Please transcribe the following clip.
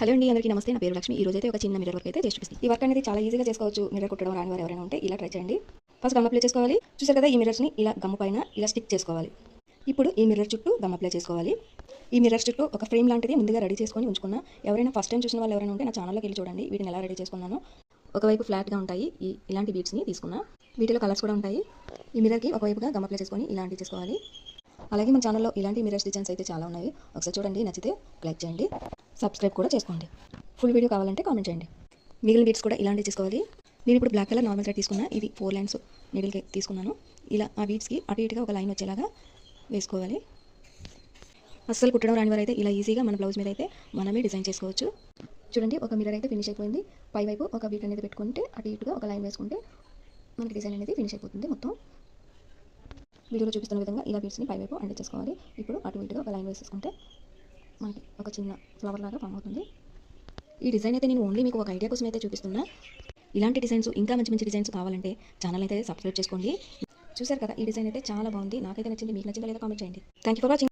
Hello అండి, అందరికీ నమస్తే. నా పేరు లక్ష్మి. ఈ రోజైతే ఒక చిన్న మిర్రర్ వర్క్ అయితే చేసి చూపిస్తాను. ఈ వర్క్ అనేది చాలా ఈజీగా చేసుకోవచ్చు. మిర్రర్ కుట్టడం రాని వారు ఎవరైనా ఉంటే ఇలా ట్రై చేయండి. ఫస్ట్ గమ్ అప్లై చేసుకోవాలి. చూసారు కదా, ఈ మిర్రర్స్ని ఇలా గమ్ము పైన ఇలా స్టిక్ చేసుకోవాలి. ఇప్పుడు ఈ మిర్రర్ చుట్టూ గమ్ అప్లై చేసుకోవాలి. ఈ మిర్రర్ చుట్టూ ఒక ఫ్రేమ్ లాంటిది ముందుగా రెడీ చేసుకొని ఉంచుకున్నా. ఎవరైనా ఫస్ట్ టైం చూసిన వాళ్ళు ఎవరైనా ఉంటే నా ఛానల్లోకి వెళ్ళి చూడండి. వీటిని ఎలా రెడీ చేసుకున్నాను. ఒకవైపు ఫ్లాట్గా ఉంటాయి ఇలాంటి బీడ్స్ని తీసుకున్నా. వీటిలో కలర్స్ కూడా ఉంటాయి. ఈ మిర్రర్కి ఒకవైపుగా గమ్ అప్లై చేసుకొని ఇలాంటివి చేసుకోవాలి. అలాగే మన ఛానల్లో ఇలాంటి మిర్రర్స్ డిజైన్స్ అయితే చాలా ఉన్నాయి. ఒకసారి చూడండి, నచ్చితే లైక్ చేయండి, సబ్స్క్రైబ్ కూడా చేసుకోండి. ఫుల్ వీడియో కావాలంటే కామెంట్ చేయండి. మిగిలిన బీడ్స్ కూడా ఇలాంటివి తీసుకోవాలి. నేను ఇప్పుడు బ్లాక్ కలర్ నార్మల్ థ్రెడ్ తీసుకున్నా. ఇది 4 లైన్స్ నీడిల్కి తీసుకున్నాను. ఇలా ఆ బీడ్స్కి అటు ఇటుగా ఒక లైన్ వచ్చేలాగా వేసుకోవాలి. అస్సలు కుట్టడం రాని వారైతే ఇలా ఈజీగా మన బ్లౌజ్ మీద అయితే మనమే డిజైన్ చేసుకోవచ్చు. చూడండి, ఒక మిర్రర్ అయితే ఫినిష్ అయిపోయింది. పై వైపు ఒక బీట్ అనేది పెట్టుకుంటే అటు ఇటుగా ఒక లైన్ వేసుకుంటే మనకి డిజైన్ అనేది ఫినిష్ అయిపోతుంది. మొత్తం వీడియోలో చూపిస్తున్న విధంగా ఇలా బీడ్స్ని పై వైపు అండ్ చేసుకోవాలి. ఇప్పుడు అటు ఇటుగా ఒక లైన్ వేసేసుకుంటే మనకి ఒక చిన్న ఫ్లవర్ లాగా ఫామ్ అవుతుంది. ఈ డిజైన్ అయితే నేను ఓన్లీ మీకు ఒక ఐడియా కోసం అయితే చూపిస్తున్నా. ఇలాంటి డిజైన్స్ ఇంకా మంచి మంచి డిజైన్స్ కావాలంటే ఛానల్ అయితే సబ్స్క్రైబ్ చేసుకోండి. చూసారు కదా, ఈ డిజైన్ అయితే చాలా బాగుంది. నాకైతే నచ్చింది. మీకు నచ్చిందా లేదా కామెంట్ చేయండి. Thank you for watching.